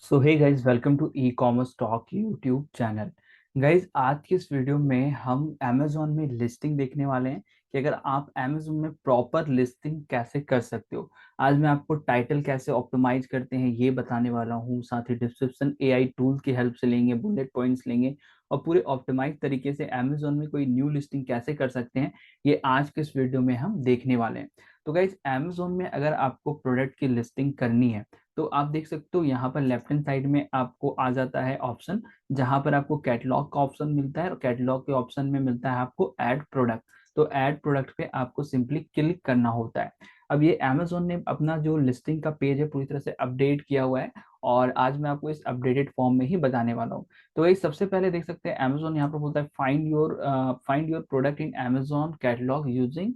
So hey guys, welcome to e commerce talk YouTube channel. Guys, आज की इस video में हम अमेजोन में लिस्टिंग देखने वाले हैं कि अगर आप अमेजोन में प्रॉपर लिस्टिंग कैसे कर सकते हो। आज मैं आपको टाइटल कैसे ऑप्टिमाइज करते हैं ये बताने वाला हूँ, साथ ही डिस्क्रिप्शन एआई टूल की हेल्प से लेंगे, बुलेट पॉइंट्स लेंगे और पूरे ऑप्टिमाइज तरीके से अमेजोन में कोई न्यू लिस्टिंग कैसे कर सकते हैं, ये आज के इस वीडियो में हम देखने वाले हैं। तो गाइज, अमेजोन में अगर आपको प्रोडक्ट की लिस्टिंग करनी है तो आप देख सकते हो यहाँ पर लेफ्ट हैंड साइड में आपको आ जाता है ऑप्शन, जहां पर आपको कैटलॉग का ऑप्शन मिलता है और कैटलॉग के ऑप्शन में मिलता है आपको ऐड प्रोडक्ट। तो ऐड प्रोडक्ट पे आपको सिंपली क्लिक करना होता है। अब ये अमेजोन ने अपना जो लिस्टिंग का पेज है पूरी तरह से अपडेट किया हुआ है और आज मैं आपको इस अपडेटेड फॉर्म में ही बताने वाला हूँ। तो ये सबसे पहले देख सकते हैं अमेजोन यहाँ पर बोलता है find your product in Amazon catalogue using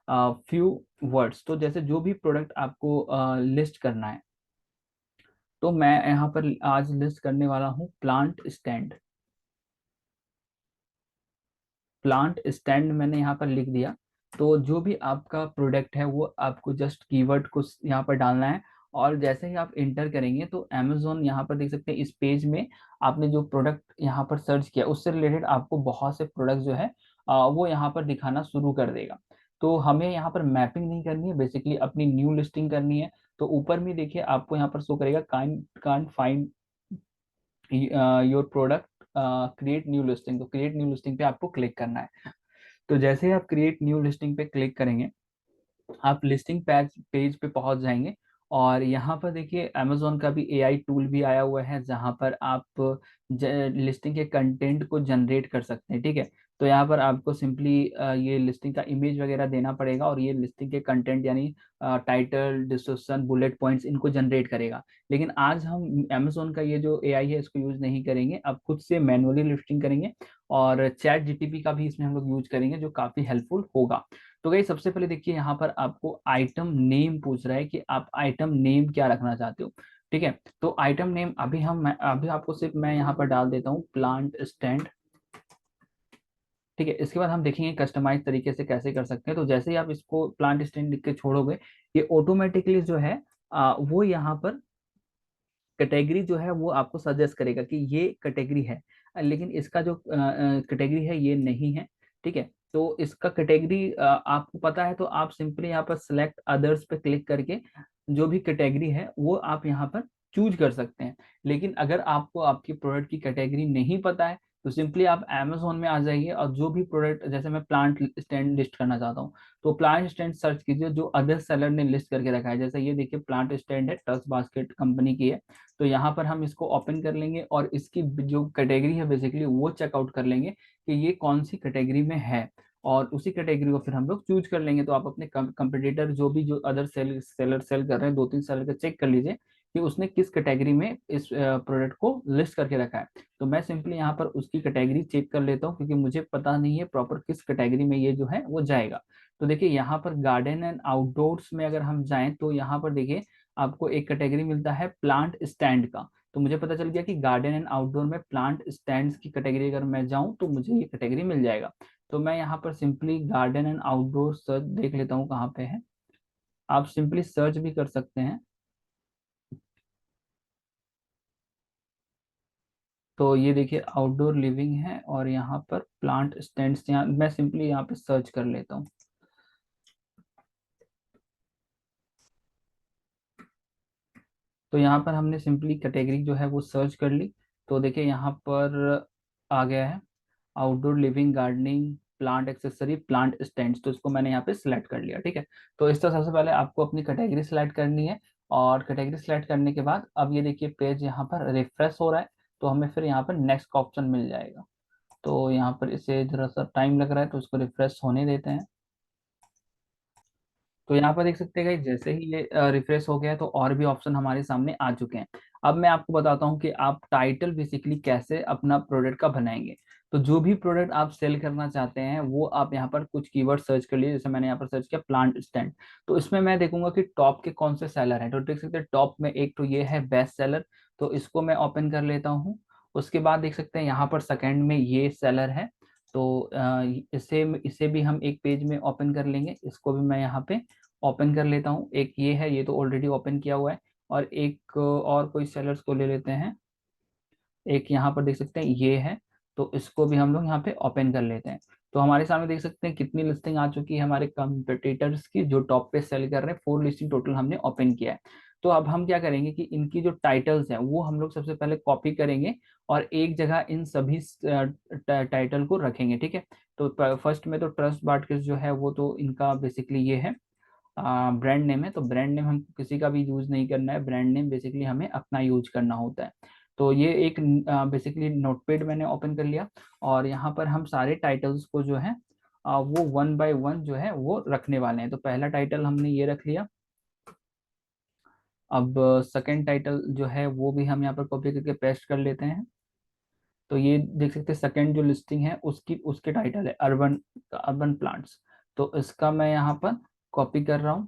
few words. तो जैसे जो भी प्रोडक्ट आपको लिस्ट करना है, तो मैं यहाँ पर आज लिस्ट करने वाला हूँ प्लांट स्टैंड। प्लांट स्टैंड मैंने यहाँ पर लिख दिया। तो जो भी आपका प्रोडक्ट है वो आपको जस्ट कीवर्ड को यहाँ पर डालना है और जैसे ही आप इंटर करेंगे तो अमेजोन यहाँ पर देख सकते हैं इस पेज में आपने जो प्रोडक्ट यहाँ पर सर्च किया उससे रिलेटेड आपको बहुत से प्रोडक्ट जो है वो यहाँ पर दिखाना शुरू कर देगा। तो हमें यहाँ पर मैपिंग नहीं करनी है, बेसिकली अपनी न्यू लिस्टिंग करनी है। तो ऊपर में देखिए आपको यहाँ पर शो करेगा can't find your product, create new listing. तो क्रिएट न्यू लिस्टिंग पे आपको क्लिक करना है। तो जैसे ही आप क्रिएट न्यू लिस्टिंग पे क्लिक करेंगे आप लिस्टिंग पेज पेज पे पहुंच जाएंगे और यहाँ पर देखिए अमेजोन का भी एआई टूल भी आया हुआ है जहाँ पर आप लिस्टिंग के कंटेंट को जनरेट कर सकते हैं। ठीक है, तो यहाँ पर आपको सिंपली ये लिस्टिंग का इमेज वगैरह देना पड़ेगा और ये लिस्टिंग के कंटेंट यानी टाइटल, डिस्क्रिप्शन, बुलेट पॉइंट्स इनको जनरेट करेगा। लेकिन आज हम अमेजोन का ये जो एआई है इसको यूज नहीं करेंगे, अब खुद से मैनुअली लिस्टिंग करेंगे और चैट जीटीपी का भी इसमें हम लोग यूज करेंगे जो काफी हेल्पफुल होगा। तो गई सबसे पहले देखिए यहाँ पर आपको आइटम नेम पूछ रहा है कि आप आइटम नेम क्या रखना चाहते हो। ठीक है, तो आइटम नेम अभी आपको सिर्फ मैं यहाँ पर डाल देता हूँ प्लांट स्टैंड। ठीक है, इसके बाद हम देखेंगे कस्टमाइज तरीके से कैसे कर सकते हैं। तो जैसे ही आप इसको प्लांट स्टैंड लिख के छोड़ोगे ये ऑटोमेटिकली जो है वो यहाँ पर कैटेगरी जो है वो आपको सजेस्ट करेगा कि ये कैटेगरी है, लेकिन इसका जो कैटेगरी है ये नहीं है। ठीक है, तो इसका कैटेगरी आपको पता है तो आप सिंपली यहाँ पर सिलेक्ट अदर्स पे क्लिक करके जो भी कैटेगरी है वो आप यहाँ पर चूज कर सकते हैं। लेकिन अगर आपको आपकी प्रोडक्ट की कैटेगरी नहीं पता है तो सिंपली आप अमेजोन में आ जाइए और जो भी प्रोडक्ट, जैसे मैं प्लांट स्टैंड लिस्ट करना चाहता हूँ तो प्लांट स्टैंड सर्च कीजिए जो अदर सेलर ने लिस्ट करके रखा है। जैसे ये देखिए प्लांट स्टैंड है, ट्रस्ट बास्केट कंपनी की है। तो यहाँ पर हम इसको ओपन कर लेंगे और इसकी जो कैटेगरी है बेसिकली वो चेकआउट कर लेंगे कि ये कौन सी कैटेगरी में है और उसी कैटेगरी को फिर हम लोग चूज कर लेंगे। तो आप अपने कंपटीटर जो अदर सेलर सेल कर रहे हैं, दो तीन सेलर का चेक कर लीजिए कि उसने किस कैटेगरी में इस प्रोडक्ट को लिस्ट करके रखा है। तो मैं सिंपली यहाँ पर उसकी कैटेगरी चेक कर लेता हूँ क्योंकि मुझे पता नहीं है प्रॉपर किस कैटेगरी में ये जो है वो जाएगा। तो देखिए यहाँ पर गार्डन एंड आउटडोर्स में अगर हम जाएं तो यहाँ पर देखिए आपको एक कैटेगरी मिलता है प्लांट स्टैंड का। तो मुझे पता चल गया कि गार्डन एंड आउटडोर में प्लांट स्टैंड्स की कैटेगरी अगर मैं जाऊं तो मुझे ये कैटेगरी मिल जाएगा। तो मैं यहाँ पर simply garden and outdoor search देख लेता हूँ कहाँ पे है। आप सिंपली सर्च भी कर सकते हैं। तो ये देखिए आउटडोर लिविंग है और यहाँ पर प्लांट स्टैंड्स, यहाँ मैं सिंपली यहाँ पे सर्च कर लेता हूँ। तो यहाँ पर हमने सिंपली कैटेगरी जो है वो सर्च कर ली। तो देखिए यहाँ पर आ गया है outdoor living, gardening, plant accessory, plant stands. तो इसको मैंने यहाँ पे सिलेक्ट कर लिया। ठीक है, तो इस तरह सबसे पहले आपको अपनी कैटेगरी सिलेक्ट करनी है और कैटेगरी सिलेक्ट करने के बाद अब ये देखिए पेज यहाँ पर रिफ्रेश हो रहा है। तो हमें फिर यहाँ पर नेक्स्ट का ऑप्शन मिल जाएगा। तो यहाँ पर इसे जरा सा टाइम लग रहा है तो इसको रिफ्रेश होने देते हैं। तो यहाँ पर देख सकते हैं कि जैसे ही ये रिफ्रेश हो गया है तो और भी ऑप्शन हमारे सामने आ चुके हैं। अब मैं आपको बताता हूँ कि आप टाइटल बेसिकली कैसे अपना प्रोडक्ट का बनाएंगे। तो जो भी प्रोडक्ट आप सेल करना चाहते हैं वो आप यहाँ पर कुछ कीवर्ड सर्च कर लिए। जैसे मैंने यहाँ पर सर्च किया प्लांट स्टैंड, तो इसमें मैं देखूंगा कि टॉप के कौन से सेलर हैं। तो देख सकते हैं टॉप में एक तो ये है बेस्ट सेलर, तो इसको मैं ओपन कर लेता हूँ। उसके बाद देख सकते हैं यहाँ पर सेकंड में ये सेलर है। तो इसे इसे भी हम एक पेज में ओपन कर लेंगे। इसको भी मैं यहाँ पे ओपन कर लेता हूँ। एक ये है, ये तो ऑलरेडी ओपन किया हुआ है। और एक और कोई सेलर्स को ले लेते हैं। एक यहाँ पर देख सकते हैं ये है, तो इसको भी हम लोग यहाँ पे ओपन कर लेते हैं। तो हमारे सामने देख सकते हैं कितनी लिस्टिंग आ चुकी है हमारे कंपटीटर्स की, जो टॉप पे सेल कर रहे हैं। 4 लिस्टिंग टोटल हमने ओपन किया है। तो अब हम क्या करेंगे कि इनकी जो टाइटल्स हैं वो हम लोग सबसे पहले कॉपी करेंगे और एक जगह इन सभी टाइटल को रखेंगे, ठीक है। तो फर्स्ट में तो ट्रस्ट बार्टकिस जो है वो तो इनका बेसिकली ये है ब्रांड नेम है। तो ब्रांड नेम हम किसी का भी यूज नहीं करना है, ब्रांड नेम बेसिकली हमें अपना यूज करना होता है। तो ये एक बेसिकली नोटपैड मैंने ओपन कर लिया और यहाँ पर हम सारे टाइटल्स को जो है वो 1 बाय 1 जो है वो रखने वाले हैं। तो पहला टाइटल हमने ये रख लिया। अब सेकंड टाइटल जो है वो भी हम यहाँ पर कॉपी करके पेस्ट कर लेते हैं। तो ये देख सकते हैं सेकंड जो लिस्टिंग है उसकी उसके टाइटल है अर्बन अर्बन प्लांट्स। तो इसका मैं यहाँ पर कॉपी कर रहा हूँ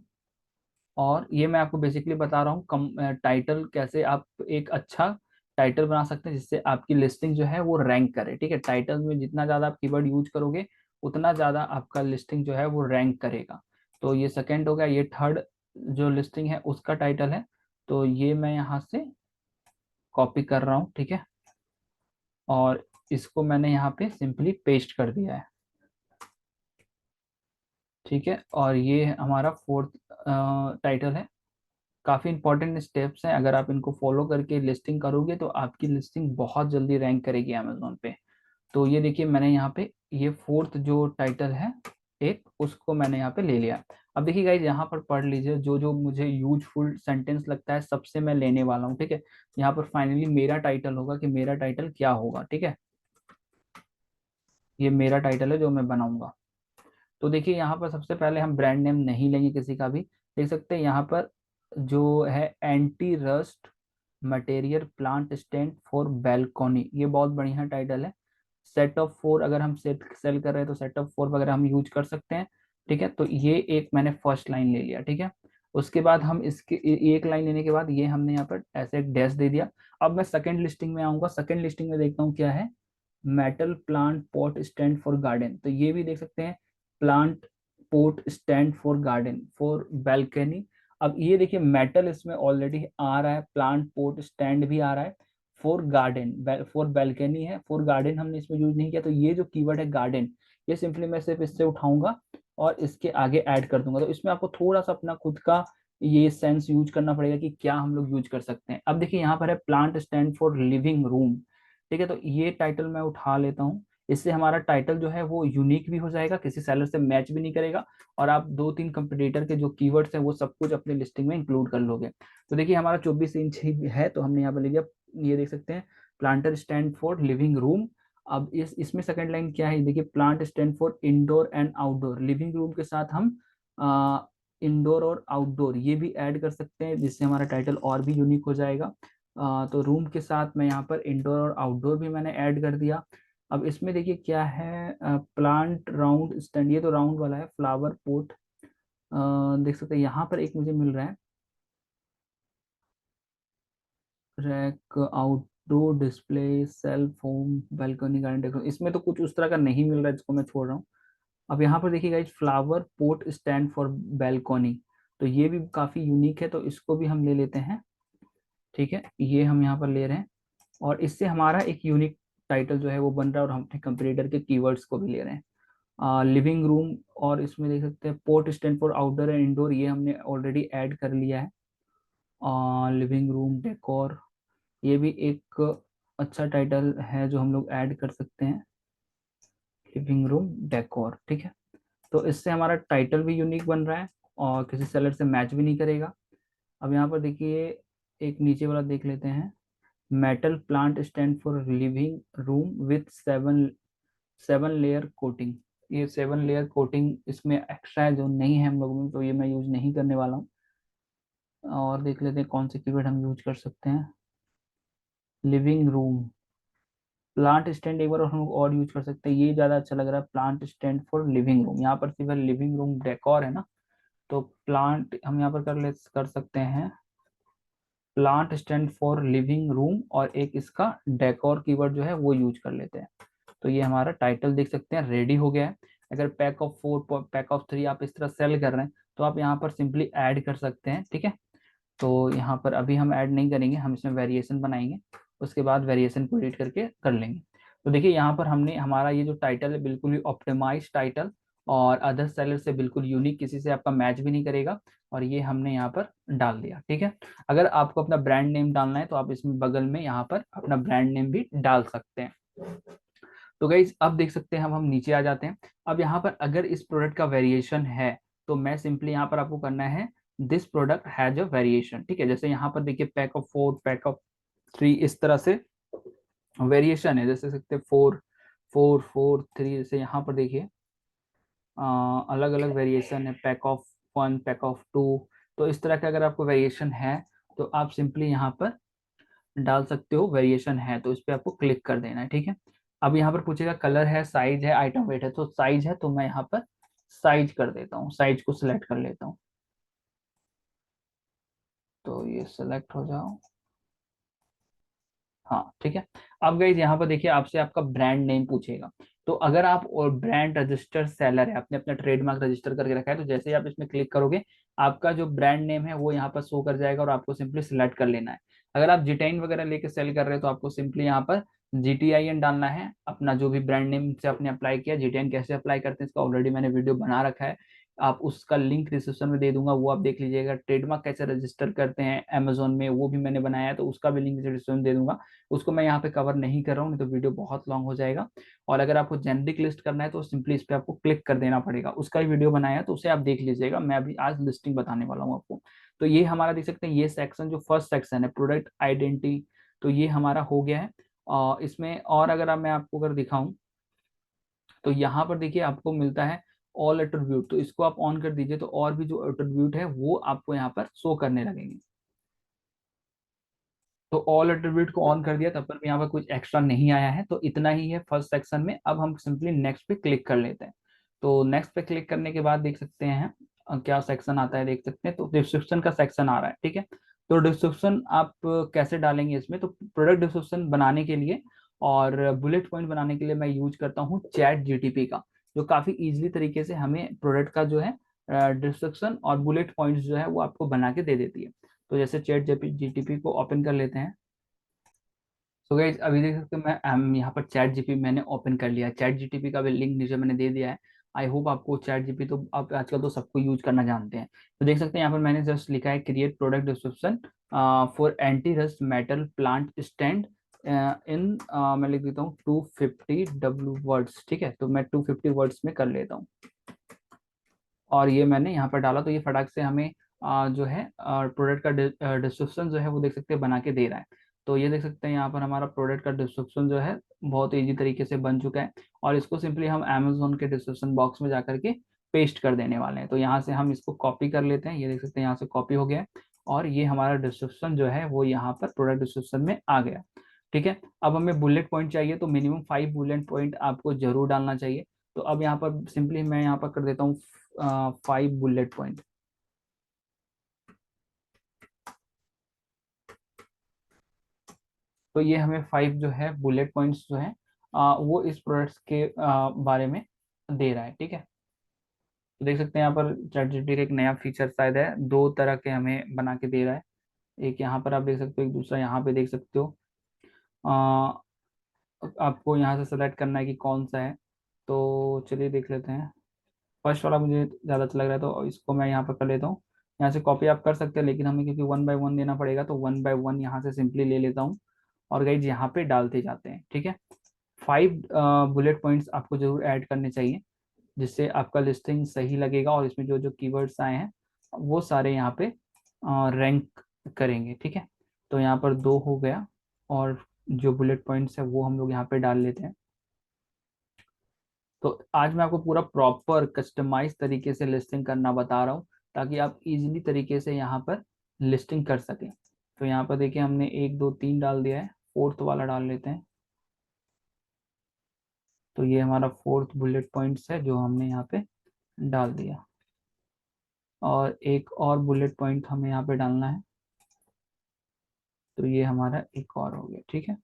और ये मैं आपको बेसिकली बता रहा हूँ कम टाइटल कैसे आप एक अच्छा टाइटल बना सकते हैं जिससे आपकी लिस्टिंग जो है वो रैंक करे, ठीक है। टाइटल में जितना ज़्यादा आप कीवर्ड यूज करोगे उतना ज़्यादा आपका लिस्टिंग जो है वो रैंक करेगा। तो ये सेकंड हो गया। ये थर्ड जो लिस्टिंग है उसका टाइटल है, तो ये मैं यहाँ से कॉपी कर रहा हूँ, ठीक है। और इसको मैंने यहाँ पे सिंपली पेस्ट कर दिया है, ठीक है। और ये हमारा फोर्थ टाइटल है। काफ़ी इंपॉर्टेंट स्टेप्स हैं, अगर आप इनको फॉलो करके लिस्टिंग करोगे तो आपकी लिस्टिंग बहुत जल्दी रैंक करेगी अमेजोन पे। तो ये देखिए मैंने यहाँ पे ये फोर्थ जो टाइटल है एक उसको मैंने यहाँ पे ले लिया। अब देखिए गाइज यहाँ पर पढ़ लीजिए जो जो मुझे यूजफुल सेंटेंस लगता है सबसे मैं लेने वाला हूँ, ठीक है। यहाँ पर फाइनली मेरा टाइटल होगा कि मेरा टाइटल क्या होगा, ठीक है। ये मेरा टाइटल है जो मैं बनाऊंगा। तो देखिए यहाँ पर सबसे पहले हम ब्रांड नेम नहीं लेंगे किसी का भी। देख सकते हैं यहाँ पर जो है anti rust material plant stand for balcony, ये बहुत बढ़िया टाइटल है। सेट ऑफ 4 अगर हम सेट सेल कर रहे हैं तो सेट ऑफ 4 वगैरह हम यूज कर सकते हैं, ठीक है। तो ये एक मैंने फर्स्ट लाइन ले लिया, ठीक है। उसके बाद हम इसके एक लाइन लेने के बाद ये हमने यहाँ पर ऐसे एक डैश दे दिया। अब मैं सेकंड लिस्टिंग में आऊंगा। सेकंड लिस्टिंग में देखता हूँ क्या है, metal plant pot stand for garden. तो ये भी देख सकते हैं plant pot stand for garden for balcony. अब ये देखिए मेटल इसमें ऑलरेडी आ रहा है, प्लांट पोट स्टैंड भी आ रहा है, फॉर गार्डन फॉर बैल्कनी है, फॉर गार्डन हमने इसमें यूज नहीं किया। तो ये जो कीवर्ड है गार्डन, ये सिंपली मैं सिर्फ इससे उठाऊंगा और इसके आगे ऐड कर दूंगा। तो इसमें आपको थोड़ा सा अपना खुद का ये सेंस यूज करना पड़ेगा कि क्या हम लोग यूज कर सकते हैं। अब देखिए यहाँ पर है plant stand for living room, ठीक है। तो ये टाइटल मैं उठा लेता हूँ। इससे हमारा टाइटल जो है वो यूनिक भी हो जाएगा, किसी सेलर से मैच भी नहीं करेगा और आप 2-3 कंपटीटर के जो कीवर्ड्स हैं वो सब कुछ अपने लिस्टिंग में इंक्लूड कर लोगे। तो देखिए हमारा 24 इंच ही है तो हमने यहाँ पर ले लिया। ये देख सकते हैं planter stand for living room. अब इसमें सेकंड लाइन क्या है, देखिए plant stand for indoor and outdoor. Living room के साथ हम इंडोर और आउटडोर ये भी ऐड कर सकते हैं जिससे हमारा टाइटल और भी यूनिक हो जाएगा। तो रूम के साथ मैं यहाँ पर इंडोर और आउटडोर भी मैंने ऐड कर दिया। अब इसमें देखिए क्या है, प्लांट राउंड स्टैंड, ये तो राउंड वाला है। फ्लावर पोट देख सकते हैं यहाँ पर एक मुझे मिल रहा है, rack outdoor display self home balcony garden decor, इसमें तो कुछ उस तरह का नहीं मिल रहा है जिसको मैं छोड़ रहा हूँ। अब यहाँ पर देखिए guys flower pot stand for balcony, तो ये भी काफी यूनिक है तो इसको भी हम ले लेते हैं, ठीक है। ये हम यहाँ पर ले रहे हैं और इससे हमारा एक यूनिक टाइटल जो है वो बन रहा है और हम अपने कंपटीटर के कीवर्ड्स को भी ले रहे हैं। लिविंग रूम और इसमें देख सकते हैं port stand for outdoor and indoor, ये हमने ऑलरेडी ऐड कर लिया है। लिविंग रूम डेकोर, ये भी एक अच्छा टाइटल है जो हम लोग ऐड कर सकते हैं, लिविंग रूम डेकोर, ठीक है। तो इससे हमारा टाइटल भी यूनिक बन रहा है और किसी सेलर से मैच भी नहीं करेगा। अब यहाँ पर देखिए एक नीचे वाला देख लेते हैं, metal plant stand for living room with 7 layer coating. ये 7 लेयर कोटिंग इसमें एक्स्ट्रा है जो नहीं है हम लोगों में, तो ये मैं यूज नहीं करने वाला हूँ। और देख लेते हैं कौन से कीवर्ड हम यूज कर सकते हैं। लिविंग रूम प्लांट स्टैंड एक बार हम लोग और यूज कर सकते हैं, ये ज्यादा अच्छा लग रहा है। Plant stand for living room, यहाँ पर सिर्फ लिविंग रूम डेकोर है ना, तो प्लांट हम यहाँ पर कर सकते हैं plant stand for living room और एक इसका डेकोर कीवर्ड जो है वो यूज कर लेते हैं। तो ये हमारा टाइटल देख सकते हैं रेडी हो गया है। अगर पैक ऑफ 3 आप इस तरह सेल कर रहे हैं तो आप यहाँ पर सिंपली ऐड कर सकते हैं, ठीक है। तो यहाँ पर अभी हम ऐड नहीं करेंगे, हम इसमें वेरिएशन बनाएंगे, उसके बाद वेरिएशन को एडिट करके कर लेंगे। तो देखिए यहाँ पर हमने हमारा ये जो टाइटल है बिल्कुल ही ऑप्टिमाइज टाइटल और अदर सेलर से बिल्कुल यूनिक, किसी से आपका मैच भी नहीं करेगा, और ये हमने यहाँ पर डाल दिया। ठीक है, अगर आपको अपना ब्रांड नेम डालना है तो आप इसमें बगल में यहाँ पर अपना ब्रांड नेम भी डाल सकते हैं। तो गाइज अब देख सकते हैं हम नीचे आ जाते हैं। अब यहाँ पर अगर इस प्रोडक्ट का वेरिएशन है तो मैं सिंपली यहाँ पर आपको करना है this product has a variation. ठीक है, जैसे यहाँ पर देखिए पैक ऑफ 4, पैक ऑफ 3, इस तरह से वेरिएशन है, जैसे सकते 4 4 4 3, जैसे यहाँ पर देखिए अलग अलग वेरिएशन है, पैक ऑफ 1, पैक ऑफ 2। तो इस तरह का अगर आपको वेरिएशन है तो आप सिंपली यहाँ पर डाल सकते हो, वेरिएशन है तो इस पर आपको क्लिक कर देना है। ठीक है, अब यहाँ पर पूछेगा कलर है, साइज है, आइटम वेट है, तो साइज है तो मैं यहाँ पर साइज कर देता हूँ, साइज को सिलेक्ट कर लेता हूँ, तो ये सिलेक्ट हो जाओ। हाँ ठीक है, अब गाइज यहाँ पर देखिए आपसे आपका ब्रांड नेम पूछेगा। तो अगर आप और ब्रांड रजिस्टर सेलर है, आपने अपना ट्रेडमार्क रजिस्टर करके रखा है, तो जैसे ही आप इसमें क्लिक करोगे आपका जो ब्रांड नेम है वो यहाँ पर शो कर जाएगा और आपको सिंपली सिलेक्ट कर लेना है। अगर आप जिटाइन वगैरह लेके सेल कर रहे हो तो आपको सिंपली यहाँ पर GTIN डालना है, अपना जो भी ब्रांड नेम से आपने अप्लाई किया। जिटाइन कैसे अप्लाई करते हैं इसका ऑलरेडी मैंने वीडियो बना रखा है, आप उसका लिंक डिस्क्रिप्शन में दे दूंगा, वो आप देख लीजिएगा। ट्रेडमार्क कैसे रजिस्टर करते हैं अमेजोन में वो भी मैंने बनाया है, तो उसका भी लिंक डिस्क्रिप्शन में दे दूंगा। उसको मैं यहाँ पे कवर नहीं कर रहा हूँ, नहीं तो वीडियो बहुत लॉन्ग हो जाएगा। और अगर आपको जेनरिक लिस्ट करना है तो सिंपली इस पर आपको क्लिक कर देना पड़ेगा, उसका भी वीडियो बनाया है तो उसे आप देख लीजिएगा। मैं अभी आज लिस्टिंग बताने वाला हूँ आपको। तो ये हमारा देख सकते हैं, ये सेक्शन जो फर्स्ट सेक्शन है प्रोडक्ट आइडेंटिटी, तो ये हमारा हो गया है। और इसमें और अगर मैं आपको अगर दिखाऊं तो यहाँ पर देखिए आपको मिलता है ऑल एट्रीब्यूट, तो इसको आप ऑन कर दीजिए तो और भी जो एट्रीब्यूट है वो आपको यहाँ पर शो करने लगेंगे। तो ऑल एट्रीब्यूट को ऑन कर दिया तब पर भी यहाँ पर कुछ एक्स्ट्रा नहीं आया है, तो इतना ही है फर्स्ट सेक्शन में। अब हम सिंपली नेक्स्ट पे क्लिक कर लेते हैं। तो नेक्स्ट पे क्लिक करने के बाद देख सकते हैं क्या सेक्शन आता है, देख सकते हैं। तो डिस्क्रिप्शन का सेक्शन आ रहा है। ठीक है, तो डिस्क्रिप्शन आप कैसे डालेंगे इसमें, तो प्रोडक्ट डिस्क्रिप्शन बनाने के लिए और बुलेट पॉइंट बनाने के लिए मैं यूज करता हूँ चैट जीटीपी का, जो काफी इजीली तरीके से हमें प्रोडक्ट का जो है डिस्क्रिप्शन और बुलेट पॉइंट्स जो है वो आपको बना के दे देती है। तो जैसे चैट जीटीपी को ओपन कर लेते हैं। तो गाइस अभी देख सकते हैं मैं यहाँ पर चैट जीपी मैंने ओपन कर लिया। चैट जीटीपी का भी लिंक नीचे मैंने दे दिया है। आई होप आपको चैट जीपी तो आप आजकल तो सबको यूज करना जानते हैं। तो देख सकते हैं यहाँ पर मैंने जस्ट लिखा है create product description for anti rust metal plant stand in, मैं लिख देता हूँ 250 वर्ड्स। ठीक है, तो मैं 250 वर्ड्स में कर लेता हूँ और ये मैंने यहाँ पर डाला, तो ये फटाक से हमें जो है प्रोडक्ट का डिस्क्रिप्शन जो है वो देख सकते हैं बना के दे रहा है। तो ये देख सकते हैं यहाँ पर हमारा प्रोडक्ट का डिस्क्रिप्शन जो है बहुत इजी तरीके से बन चुका है, और इसको सिंपली हम अमेजोन के डिस्क्रिप्शन बॉक्स में जाकर के पेस्ट कर देने वाले हैं। तो यहाँ से हम इसको कॉपी कर लेते हैं, ये देख सकते हैं यहाँ से कॉपी हो गया है और ये हमारा डिस्क्रिप्शन जो है वो यहाँ पर प्रोडक्ट डिस्क्रिप्शन में आ गया। ठीक है, अब हमें बुलेट पॉइंट चाहिए, तो मिनिमम 5 बुलेट पॉइंट आपको जरूर डालना चाहिए। तो अब यहाँ पर सिंपली मैं यहाँ पर कर देता हूँ 5 बुलेट पॉइंट। तो ये हमें 5 जो है बुलेट पॉइंट्स जो है वो इस प्रोडक्ट्स के बारे में दे रहा है। ठीक है, तो देख सकते हैं यहाँ पर चैटजीपीटी का एक नया फीचर शायद है, दो तरह के हमें बना के दे रहा है। एक यहाँ पर आप देख सकते हो, एक दूसरा यहाँ पे देख सकते हो। अ, आपको यहाँ से सेलेक्ट करना है कि कौन सा है। तो चलिए देख लेते हैं। फर्स्ट वाला मुझे ज़्यादा अच्छा लग रहा है तो इसको मैं यहाँ पर कर लेता हूँ। यहाँ से कॉपी आप कर सकते हैं लेकिन हमें क्योंकि 1 बाय 1 देना पड़ेगा तो 1 बाय 1 यहाँ से सिंपली ले लेता हूँ और गाइज यहाँ पे डालते जाते हैं। ठीक है, 5 बुलेट पॉइंट्स आपको जरूर ऐड करने चाहिए, जिससे आपका लिस्टिंग सही लगेगा और इसमें जो जो कीवर्ड्स आए हैं वो सारे यहाँ पे रैंक करेंगे। ठीक है, तो यहाँ पर 2 हो गया और जो बुलेट पॉइंट्स है वो हम लोग यहाँ पे डाल लेते हैं। तो आज मैं आपको पूरा प्रॉपर कस्टमाइज तरीके से लिस्टिंग करना बता रहा हूँ ताकि आप इजीली तरीके से यहाँ पर लिस्टिंग कर सकें। तो यहाँ पर देखिए हमने 1 2 3 डाल दिया है, फोर्थ वाला डाल लेते हैं। तो ये हमारा फोर्थ बुलेट पॉइंट्स है जो हमने यहाँ पे डाल दिया, और एक और बुलेट पॉइंट हमें यहाँ पे डालना है। तो ये हमारा एक और हो गया। ठीक है,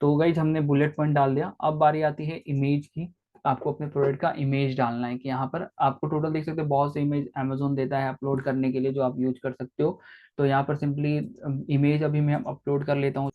तो गाइज हमने बुलेट पॉइंट डाल दिया। अब बारी आती है इमेज की। आपको अपने प्रोडक्ट का इमेज डालना है कि यहाँ पर आपको टोटल देख सकते हो बहुत से इमेज अमेजोन देता है अपलोड करने के लिए जो आप यूज कर सकते हो। तो यहाँ पर सिंपली इमेज अभी मैं अपलोड कर लेता हूँ।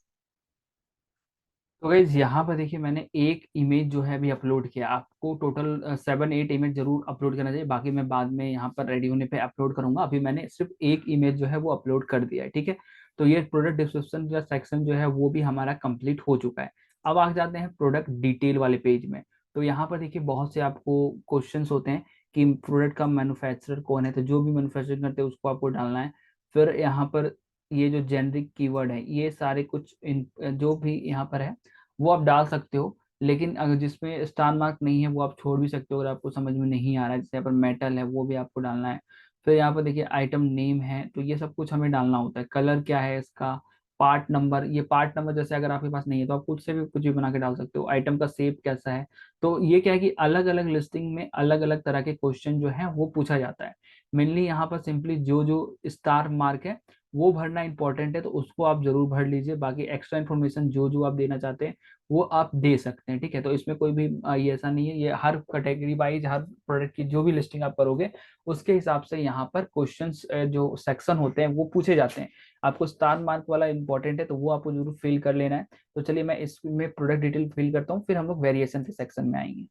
तो गाइज यहाँ पर देखिए मैंने एक इमेज जो है अभी अपलोड किया। आपको टोटल 7-8 इमेज जरूर अपलोड करना चाहिए, बाकी मैं बाद में यहाँ पर रेडी होने पे अपलोड करूंगा। अभी मैंने सिर्फ एक इमेज जो है वो अपलोड कर दिया है, ठीक है। तो ये प्रोडक्ट डिस्क्रिप्शन का सेक्शन जो है वो भी हमारा कंप्लीट हो चुका है। अब आ जाते हैं प्रोडक्ट डिटेल वाले पेज में। तो यहाँ पर देखिए बहुत से आपको क्वेश्चन होते हैं कि प्रोडक्ट का मैन्युफैक्चरर कौन है, तो जो भी मैन्युफैक्चरिंग करते हैं उसको आपको डालना है। फिर यहाँ पर ये जो जेनरिक कीवर्ड है ये सारे कुछ जो भी यहाँ पर है वो आप डाल सकते हो। लेकिन अगर जिसमें स्टार मार्क नहीं है वो आप छोड़ भी सकते हो अगर आपको समझ में नहीं आ रहा है। जैसे यहाँ पर मेटल है वो भी आपको डालना है। फिर यहाँ पर देखिए आइटम नेम है, तो ये सब कुछ हमें डालना होता है। कलर क्या है इसका, पार्ट नंबर, ये पार्ट नंबर जैसे अगर आपके पास नहीं है तो आप खुद से भी कुछ भी बना के डाल सकते हो। आइटम का शेप कैसा है। तो ये क्या है कि अलग अलग लिस्टिंग में अलग अलग तरह के क्वेश्चन जो है वो पूछा जाता है। मेनली यहाँ पर सिंपली जो जो स्टार मार्क है वो भरना इंपॉर्टेंट है, तो उसको आप जरूर भर लीजिए। बाकी एक्स्ट्रा इन्फॉर्मेशन जो जो आप देना चाहते हैं वो आप दे सकते हैं, ठीक है। तो इसमें कोई भी ये ऐसा नहीं है, ये हर कैटेगरी वाइज हर प्रोडक्ट की जो भी लिस्टिंग आप करोगे उसके हिसाब से यहाँ पर क्वेश्चंस जो सेक्शन होते हैं वो पूछे जाते हैं। आपको स्टार मार्क वाला इंपॉर्टेंट है तो वो आपको जरूर फिल कर लेना है। तो चलिए मैं इसमें प्रोडक्ट डिटेल फिल करता हूँ, फिर हम लोग वेरिएशन के सेक्शन में आएंगे।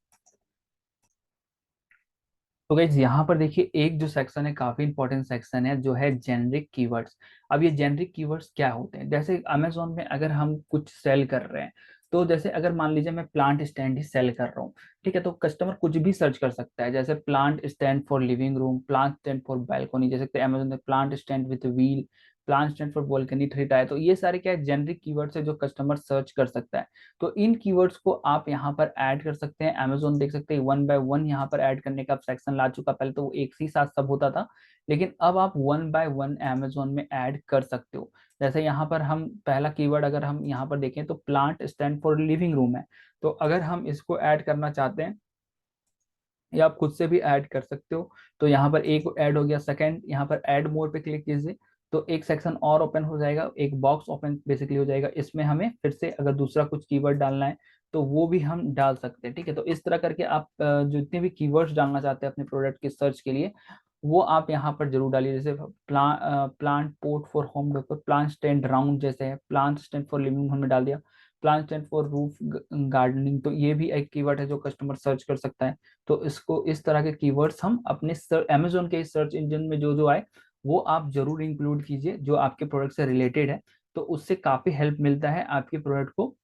तो गाइज यहाँ पर देखिए एक जो सेक्शन है काफी इंपॉर्टेंट सेक्शन है जो है जेनरिक कीवर्ड्स। अब ये जेनरिक कीवर्ड्स क्या होते हैं, जैसे अमेजोन में अगर हम कुछ सेल कर रहे हैं, तो जैसे अगर मान लीजिए मैं प्लांट स्टैंड ही सेल कर रहा हूँ, ठीक है, तो कस्टमर कुछ भी सर्च कर सकता है। जैसे plant stand for living room, plant stand for balcony, जैसे अमेजोन में plant stand with wheel, plant stand for balcony three tier. तो ये सारे क्या है जेनरिक कीवर्ड्स है जो कस्टमर सर्च कर सकता है। तो इन कीवर्ड्स को आप यहाँ पर ऐड कर सकते हैं। अमेजोन देख सकते हैं वन बाय वन यहाँ पर ऐड करने का सेक्शन ला चुका। पहले तो वो एक ही साथ सब होता था, लेकिन अब आप वन बाय वन अमेजोन में ऐड कर सकते हो। जैसे यहाँ पर हम पहला कीवर्ड अगर हम यहाँ पर देखें तो plant stand for living room है। तो अगर हम इसको ऐड करना चाहते हैं या आप खुद से भी ऐड कर सकते हो। तो यहाँ पर एक ऐड हो गया। सेकंड यहाँ पर ऐड मोर पे क्लिक कीजिए तो एक सेक्शन और ओपन हो जाएगा, एक बॉक्स ओपन बेसिकली हो जाएगा। इसमें हमें फिर से अगर दूसरा कुछ कीवर्ड डालना है तो वो भी हम डाल सकते हैं, ठीक है। तो इस तरह करके आप जो जितने भी कीवर्ड्स डालना चाहते हैं अपने प्रोडक्ट के सर्च के लिए वो आप यहाँ पर जरूर डालिए। जैसे plant port for home decor, plant stand round जैसे है, प्लांट स्टैंड फॉर लिविंग हमने डाल दिया, plant stand for roof gardening, तो ये भी एक कीवर्ड है जो कस्टमर सर्च कर सकता है। तो इसको इस तरह के कीवर्ड्स हम अपने अमेजोन के सर्च इंजन में जो जो आए वो आप जरूर इंक्लूड कीजिए जो आपके प्रोडक्ट से रिलेटेड है। तो उससे काफी हेल्प मिलता है आपके प्रोडक्ट को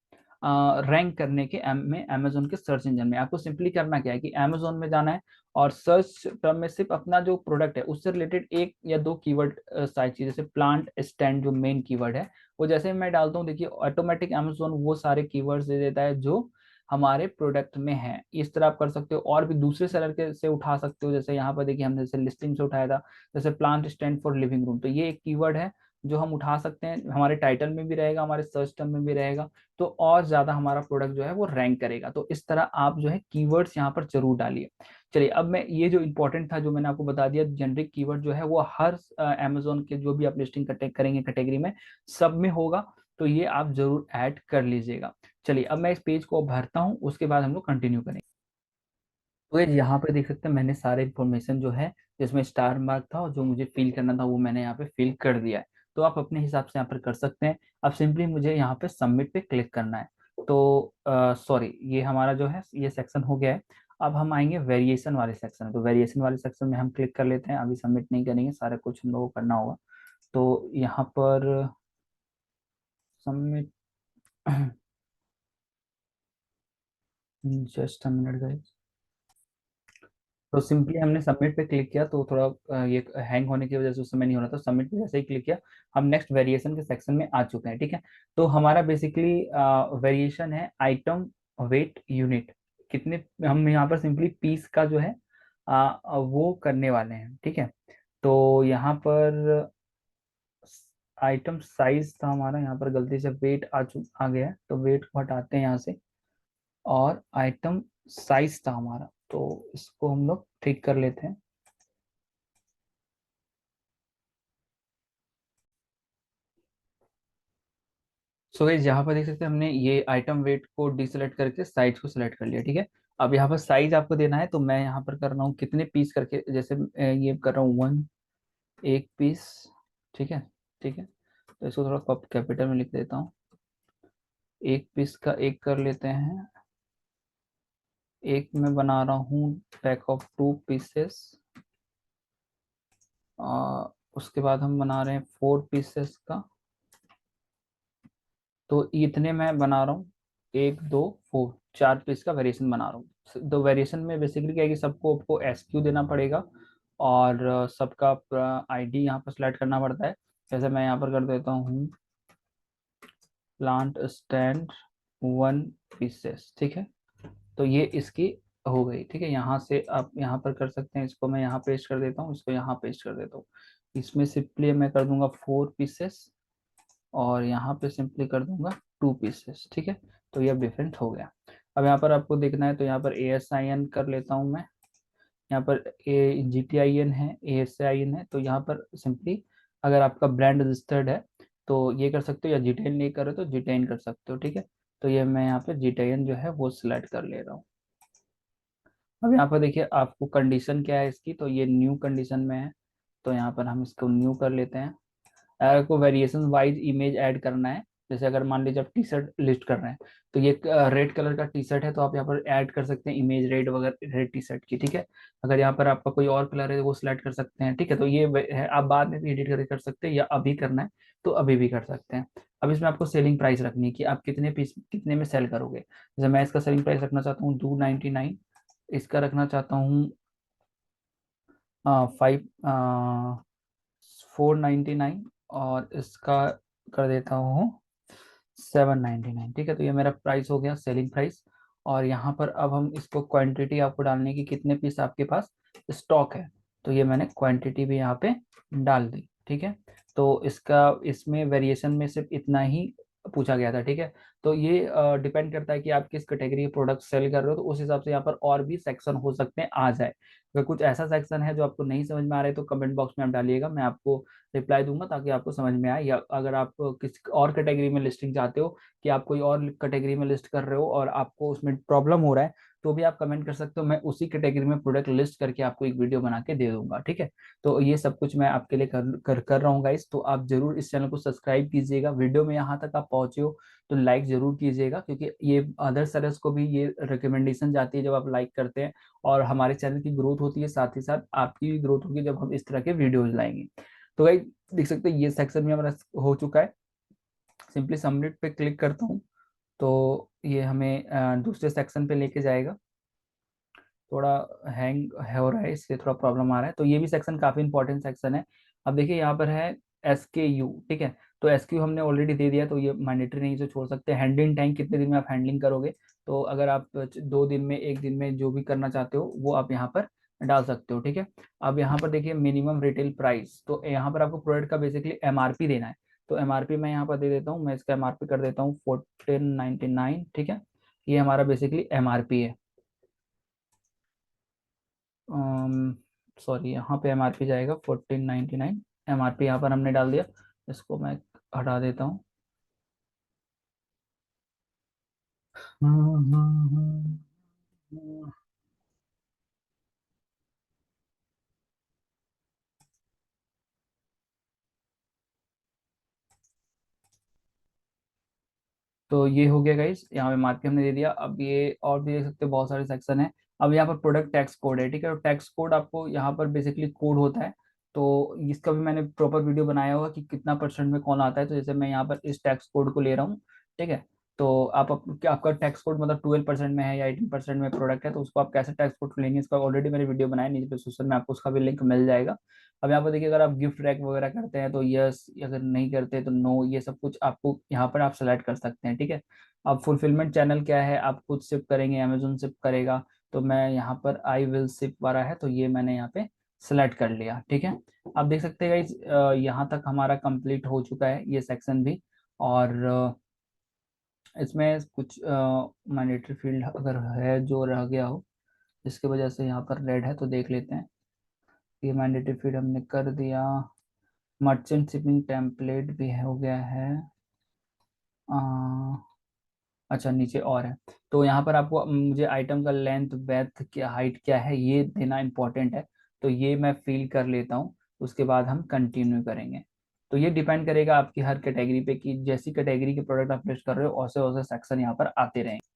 रैंक करने के में अमेजोन के सर्च इंजन में। आपको सिंपली करना क्या है कि अमेजोन में जाना है और सर्च टर्म में सिर्फ अपना जो प्रोडक्ट है उससे रिलेटेड एक या दो कीवर्ड चाहिए। जैसे प्लांट स्टैंड जो मेन कीवर्ड है वो जैसे मैं डालता हूँ देखिए ऑटोमेटिक अमेजोन वो सारे कीवर्ड्स दे देता है जो हमारे प्रोडक्ट में है। इस तरह आप कर सकते हो और भी दूसरे सेलर के से उठा सकते हो। जैसे यहाँ पर देखिए हमने जैसे लिस्टिंग से उठाया था, जैसे plant stand for living room, तो ये एक कीवर्ड है जो हम उठा सकते हैं। हमारे टाइटल में भी रहेगा, हमारे सर्च टर्म में भी रहेगा, तो और ज्यादा हमारा प्रोडक्ट जो है वो रैंक करेगा। तो इस तरह आप जो है कीवर्ड्स यहाँ पर जरूर डालिए। चलिए अब मैं ये जो इंपॉर्टेंट था जो मैंने आपको बता दिया, जेनरिक कीवर्ड जो है वो हर अमेजोन के जो भी आप लिस्टिंग करेंगे कैटेगरी में सब में होगा। तो ये आप जरूर ऐड कर लीजिएगा। चलिए अब मैं इस पेज को भरता हूँ, उसके बाद हम लोग कंटिन्यू करेंगे। तो ये यहाँ पे देख सकते हैं मैंने सारे इन्फॉर्मेशन जो है जिसमें स्टार मार्क था और जो मुझे फिल करना था वो मैंने यहाँ पे फिल कर दिया है। तो आप अपने हिसाब से यहाँ पर कर सकते हैं। अब सिंपली मुझे यहाँ पे सबमिट पे क्लिक करना है। तो सॉरी ये हमारा जो है ये सेक्शन हो गया है। अब हम आएंगे वेरिएशन वाले सेक्शन में। तो वेरिएशन वाले सेक्शन में हम क्लिक कर लेते हैं। अभी सबमिट नहीं करेंगे, सारा कुछ हम लोगों को करना होगा। तो यहाँ पर submit just a minute guys. तो सिंपली हमने सबमिट पे क्लिक किया तो थोड़ा ये हैंग होने की वजह से उस समय नहीं हो रहा था। सबमिट पे जैसे ही क्लिक किया हम नेक्स्ट वेरिएशन के सेक्शन में आ चुके हैं, ठीक है। तो हमारा बेसिकली वेरिएशन है आइटम वेट यूनिट, कितने हम यहाँ पर सिंपली पीस का जो है वो करने वाले हैं, ठीक है। तो यहाँ पर आइटम साइज था हमारा, यहाँ पर गलती से वेट आ गया है तो वेट को हटाते हैं यहाँ से। और आइटम साइज था हमारा तो इसको हम लोग ठीक कर लेते हैं। सो गाइस यहाँ पर देख सकते हैं हमने ये आइटम वेट को डिसेलेक्ट करके साइज को सिलेक्ट कर लिया, ठीक है। अब यहाँ पर साइज आपको देना है, तो मैं यहाँ पर कर रहा हूँ कितने पीस करके, जैसे ये कर रहा हूँ वन, एक पीस। ठीक है, ठीक है, तो इसको थोड़ा कैपिटल में लिख देता हूँ। एक पीस का एक कर लेते हैं। एक में बना रहा हूँ पैक ऑफ 2 पीसेस। उसके बाद हम बना रहे हैं 4 पीसेस का। तो इतने मैं बना रहा हूँ, 1 2 4, 4 पीस का वेरिएशन बना रहा हूँ। दो वेरिएशन में बेसिकली क्या है कि सबको आपको SQ देना पड़ेगा, और सबका ID यहाँ पर सिलेक्ट करना पड़ता है। जैसे मैं यहाँ पर कर देता हूँ प्लांट स्टैंड 1 पीसेस। ठीक है, तो ये इसकी हो गई। ठीक है, यहाँ से आप यहाँ पर कर सकते हैं, इसको मैं यहाँ पेस्ट कर देता हूँ, इसको यहाँ पेस्ट कर देता हूँ। इसमें सिंपली मैं कर दूंगा 4 पीसेस, और यहाँ पे सिंपली कर दूंगा 2 पीसेस। ठीक है, तो ये अब डिफरेंट हो गया। अब यहाँ पर आपको देखना है, तो यहाँ पर ASIN कर लेता हूँ मैं। यहाँ पर GTIN है, ASIN है, तो यहाँ पर सिंपली अगर आपका ब्रांड रजिस्टर्ड है तो ये कर सकते हो, या GTIN नहीं करे तो GTIN कर सकते हो। ठीक है, तो ये मैं यहाँ पे GTIN जो है वो सिलेक्ट कर ले रहा हूँ। अब यहाँ पर देखिए आपको कंडीशन क्या है इसकी, तो ये न्यू कंडीशन में है, तो यहाँ पर हम इसको न्यू कर लेते हैं। अगर को वेरिएशन वाइज इमेज ऐड करना है, जैसे अगर मान लीजिए आप टी शर्ट लिस्ट कर रहे हैं, तो ये रेड कलर का टी शर्ट है, तो आप यहाँ पर ऐड कर सकते हैं इमेज रेड वगैरह रेड टी शर्ट की। ठीक है, अगर यहाँ पर आपका कोई और कलर है वो सिलेक्ट कर सकते हैं। ठीक है, तो ये है, आप बाद में भी एडिट करके कर सकते हैं, या अभी करना है तो अभी भी कर सकते हैं। अब इसमें आपको सेलिंग प्राइस रखनी है कि आप कितने पीस कितने में सेल करोगे। जैसे मैं इसका सेलिंग प्राइस रखना चाहता हूँ 299, इसका रखना चाहता हूँ 499, और इसका कर देता हूँ 799। ठीक है, तो ये मेरा प्राइस हो गया, सेलिंग प्राइस। और यहाँ पर अब हम इसको क्वांटिटी आपको डालने की, कितने पीस आपके पास स्टॉक है, तो ये मैंने क्वांटिटी भी यहाँ पे डाल दी। ठीक है, तो इसका इसमें वेरिएशन में सिर्फ इतना ही पूछा गया था। ठीक है, तो ये डिपेंड करता है कि आप किस कैटेगरी के प्रोडक्ट सेल कर रहे हो, तो उस हिसाब से यहाँ पर और भी सेक्शन हो सकते हैं आ जाए। अगर कुछ ऐसा सेक्शन है जो आपको नहीं समझ में आ रहा है तो कमेंट बॉक्स में आप डालिएगा, मैं आपको रिप्लाई दूंगा ताकि आपको समझ में आए। या अगर आप किसी और कैटेगरी में लिस्टिंग चाहते हो, कि आप कोई और कैटेगरी में लिस्ट कर रहे हो और आपको उसमें प्रॉब्लम हो रहा है, तो भी आप कमेंट कर सकते हो, मैं उसी कैटेगरी में प्रोडक्ट लिस्ट करके आपको एक वीडियो बना के दे दूंगा। ठीक है, तो ये सब कुछ मैं आपके लिए कर रहा हूँ गाइस। तो आप जरूर इस चैनल को सब्सक्राइब कीजिएगा। वीडियो में यहाँ तक आप पहुंचे हो तो लाइक जरूर कीजिएगा, क्योंकि ये अदर सेलर्स को भी ये रिकमेंडेशन जाती है जब आप लाइक करते हैं, और हमारे चैनल की ग्रोथ होती है, साथ ही साथ आपकी भी ग्रोथ होगी जब हम इस तरह के वीडियोज लाएंगे। तो भाई देख सकते हैं ये सेक्शन में हमारा हो चुका है। सिंपली सबमिट पे क्लिक करता हूँ, तो ये हमें दूसरे सेक्शन पे लेके जाएगा। थोड़ा हैंग हो रहा है, इसलिए थोड़ा प्रॉब्लम आ रहा है। तो ये भी सेक्शन काफी इंपॉर्टेंट सेक्शन है। अब देखिए यहाँ पर है SKU। ठीक है, तो SKU हमने ऑलरेडी दे दिया, तो ये मैंडेटरी नहीं, जो छोड़ सकते हैं। हैंडलिंग टाइम कितने दिन में आप हैंडलिंग करोगे, तो अगर आप 2 दिन में, 1 दिन में, जो भी करना चाहते हो वो आप यहाँ पर डाल सकते हो। ठीक है, अब यहाँ पर देखिए मिनिमम रिटेल प्राइस, तो यहाँ पर आपको प्रोडक्ट का बेसिकली MRP देना है। तो MRP मैं यहाँ पर दे देता हूँ, मैं इसका MRP कर देता हूँ 1499। ठीक है, ये हमारा बेसिकली MRP है। सॉरी, यहाँ पे MRP जाएगा 1499। MRP यहाँ पर हमने डाल दिया, इसको मैं हटा देता हूँ। तो ये हो गया गाइस, यहाँ पे मार्केट हमने दे दिया। अब ये और भी देख सकते हो बहुत सारे सेक्शन है। अब यहाँ पर प्रोडक्ट टैक्स कोड है। ठीक है, तो टैक्स कोड आपको यहाँ पर बेसिकली कोड होता है, तो इसका भी मैंने प्रॉपर वीडियो बनाया होगा कि कितना परसेंट में कौन आता है। तो जैसे मैं यहाँ पर इस टैक्स कोड को ले रहा हूँ। ठीक है, तो आपका टैक्स कोड मतलब 12% में है या 18% में प्रोडक्ट है, तो उसको आप कैसे टैक्स कोड लेंगे, इसका ऑलरेडी मैंने वीडियो बनाया नीचे डिस्क्रिप्शन में, आपको उसका भी लिंक मिल जाएगा। अब यहाँ पर देखिए अगर आप गिफ्ट रैक वगैरह करते हैं तो यस, अगर नहीं करते तो नो, ये सब कुछ आपको यहाँ पर आप सेलेक्ट कर सकते हैं। ठीक है, अब फुलफिलमेंट चैनल क्या है, आप खुद शिप करेंगे, अमेजोन शिप करेगा, तो मैं यहाँ पर आई विल शिप वाला है, तो ये मैंने यहाँ पे सेलेक्ट कर लिया। ठीक है, आप देख सकते हैं गाइस, यहाँ तक हमारा कंप्लीट हो चुका है ये सेक्शन भी। और इसमें कुछ मैंडेटरी फील्ड अगर है जो रह गया हो, जिसकी वजह से यहाँ पर रेड है, तो देख लेते हैं। ये मैंडेटरी फील्ड हमने कर दिया। मर्चेंट शिपिंग टेम्पलेट भी हो गया है। अच्छा नीचे और है। तो यहाँ पर आपको मुझे आइटम का लेंथ ब्रेथ क्या हाइट क्या है ये देना इंपॉर्टेंट है। तो ये मैं फिल कर लेता हूँ, उसके बाद हम कंटिन्यू करेंगे। तो ये डिपेंड करेगा आपकी हर कैटेगरी पे कि जैसी कैटेगरी के प्रोडक्ट आप लिस्ट कर रहे हो वैसे वैसे सेक्शन यहाँ पर आते रहेंगे।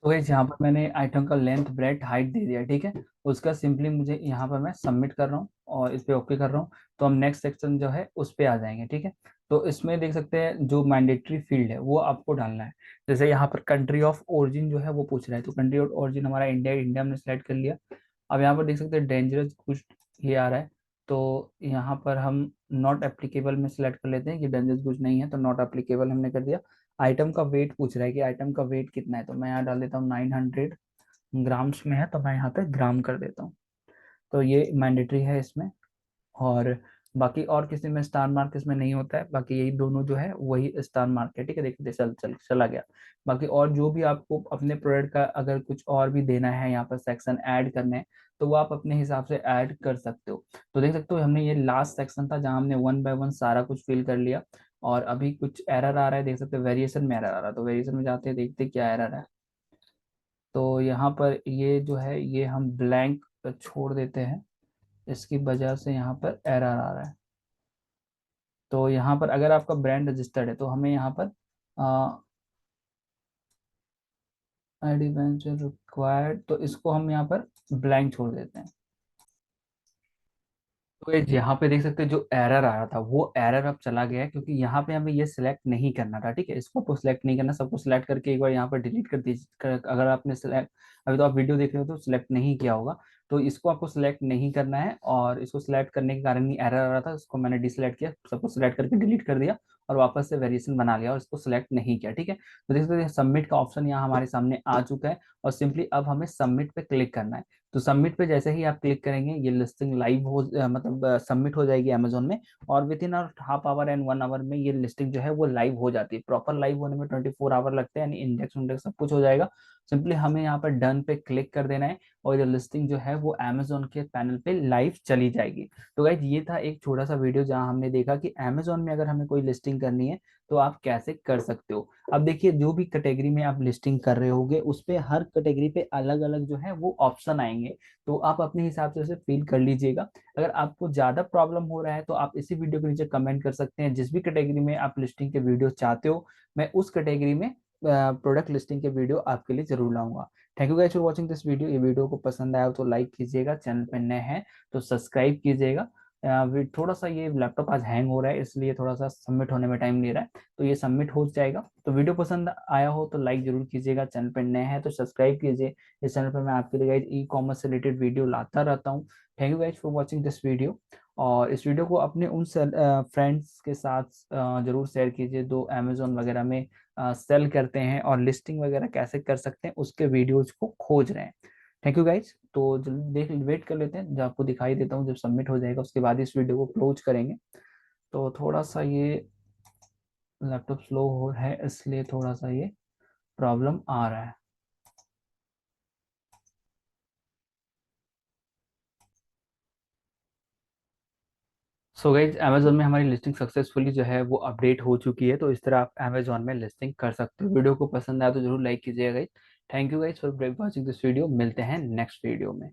तो गाइस यहाँ पर मैंने आइटम का लेंथ ब्रेथ हाइट दे दिया, ठीक है। उसका सिंपली मुझे यहाँ पर मैं सबमिट कर रहा हूँ और इस पे ओके कर रहा हूँ। तो हम नेक्स्ट सेक्शन जो है उस पे आ जाएंगे, ठीक है। तो इसमें देख सकते हैं जो मैंडेटरी फील्ड है वो आपको डालना है। जैसे यहाँ पर कंट्री ऑफ ओरिजिन जो है वो पूछ रहा है, तो कंट्री ऑफ ओरिजिन हमारा इंडिया, इंडिया हमने सेलेक्ट कर लिया। अब यहाँ पर देख सकते हैं डेंजरस गुड्स ये आ रहा है। तो यहाँ पर हम नॉट एप्लीकेबल में सिलेक्ट कर लेते हैं कि डेंजरस गुड्स नहीं है, तो नॉट एप्लीकेबल हमने कर दिया। आइटम का वेट पूछ रहा है कि आइटम का वेट कितना है, तो मैं यहाँ डाल देता हूँ 900 ग्राम्स में है, तो मैं यहाँ पे ग्राम कर देता हूँ। तो ये मैंडेटरी है इसमें। और बाकी और किसी में स्टार मार्क इसमें नहीं होता है, बाकी यही दोनों जो है वही स्टार मार्क है, ठीक है। देखिए चला गया। बाकी और जो भी आपको अपने प्रोडक्ट का अगर कुछ और भी देना है यहाँ पर सेक्शन ऐड करने हैं, तो वो आप अपने हिसाब से ऐड कर सकते हो। तो देख सकते हो हमने ये लास्ट सेक्शन था जहाँ हमने वन बाय वन सारा कुछ फिल कर लिया। और अभी कुछ एरर आ रहा है, देख सकते हो वेरिएशन में एरर आ रहा है, तो वेरिएशन में जाते हैं देखते हैं क्या एरर है। तो यहाँ पर ये जो है ये हम ब्लैंक छोड़ देते हैं, इसकी वजह से यहाँ पर एरर आ रहा है। तो यहाँ पर अगर आपका ब्रांड रजिस्टर्ड है तो हमें यहाँ पर आईडी वेंचर रिक्वायर्ड, तो इसको हम यहाँ पर ब्लैंक छोड़ देते हैं। तो ये यहाँ पे देख सकते हैं जो एरर आ रहा था वो एरर अब चला गया है, क्योंकि यहाँ पे हमें ये सिलेक्ट नहीं करना था, ठीक है। इसको आपको सिलेक्ट नहीं करना, सबको सिलेक्ट करके एक बार यहाँ पर डिलीट कर दीजिए। अगर आपने सिलेक्ट, अभी तो आप वीडियो देख रहे हो तो सिलेक्ट नहीं किया होगा। तो इसको आपको सिलेक्ट नहीं करना है, और इसको सिलेक्ट करने के कारण ही एरर आ रहा था, इसको मैंने डिसलेक्ट किया, सबको सिलेक्ट करके डिलीट कर दिया और वापस से वेरिएशन बना लिया और इसको सिलेक्ट नहीं किया, ठीक है। तो देख सकते हैं सबमिट का ऑप्शन यहाँ हमारे सामने आ चुका है, और सिंपली अब हमें सबमिट पे क्लिक करना है। तो सबमिट पे जैसे ही आप क्लिक करेंगे ये लिस्टिंग लाइव हो मतलब सबमिट हो जाएगी अमेजोन में, और within half hour and 1 hour में ये लिस्टिंग जो है वो लाइव हो जाती है। प्रॉपर लाइव होने में 24 आवर लगते हैं, यानी इंडेक्स इंडेक्स सब कुछ हो जाएगा। सिंपली हमें यहाँ पर डन पे क्लिक कर देना है और ये लिस्टिंग जो है वो अमेजोन के पैनल पे लाइव चली जाएगी। तो गाइज ये था एक छोटा सा वीडियो जहाँ हमने देखा कि अमेजोन में अगर हमें कोई लिस्टिंग करनी है तो आप कैसे कर सकते हो। अब देखिए जो भी कैटेगरी में आप लिस्टिंग कर रहे होगे उस पे हर कैटेगरी पे अलग अलग जो है वो ऑप्शन आएंगे, तो आप अपने हिसाब से उसे फिल कर लीजिएगा। अगर आपको ज्यादा प्रॉब्लम हो रहा है तो आप इसी वीडियो के नीचे कमेंट कर सकते हैं, जिस भी कैटेगरी में आप लिस्टिंग के वीडियो चाहते हो मैं उस कैटेगरी में प्रोडक्ट लिस्टिंग के वीडियो आपके लिए जरूर लाऊंगा। Thank you guys for watching this video. ये वीडियो को पसंद आया हो तो लाइक कीजिएगा, चैनल पे नए हैं तो सब्सक्राइब कीजिएगा। थोड़ा सा ये लैपटॉप आज हैंग हो रहा है इसलिए थोड़ा सा सबमिट होने में टाइम ले रहा है, तो ये सबमिट हो जाएगा। तो वीडियो पसंद आया हो तो लाइक जरूर कीजिएगा, चैनल पे नए हैं तो सब्सक्राइब कीजिए। इस चैनल पर मैं आपके लिए गाइज ई कॉमर्स से रिलेटेड वीडियो लाता रहता हूँ। Thank you guys for watching this video. और इस वीडियो को अपने उन फ्रेंड्स के साथ जरूर शेयर कीजिए जो अमेजोन वगैरह में सेल करते हैं और लिस्टिंग वगैरह कैसे कर सकते हैं उसके वीडियोज को खोज रहे हैं। Thank you guys. तो जल्दी देख वेट कर लेते हैं, जब आपको दिखाई देता हूँ जब सबमिट हो जाएगा उसके बाद इस वीडियो को क्लोज करेंगे। तो थोड़ा सा ये लैपटॉप स्लो हो है इसलिए थोड़ा सा ये प्रॉब्लम आ रहा है। सो गाइज अमेजोन में हमारी लिस्टिंग सक्सेसफुली जो है वो अपडेट हो चुकी है, तो इस तरह आप अमेजोन में लिस्टिंग कर सकते हो। वीडियो को पसंद आया तो जरूर लाइक कीजिएगा guys. Thank you guys for watching this video. मिलते हैं नेक्स्ट वीडियो में।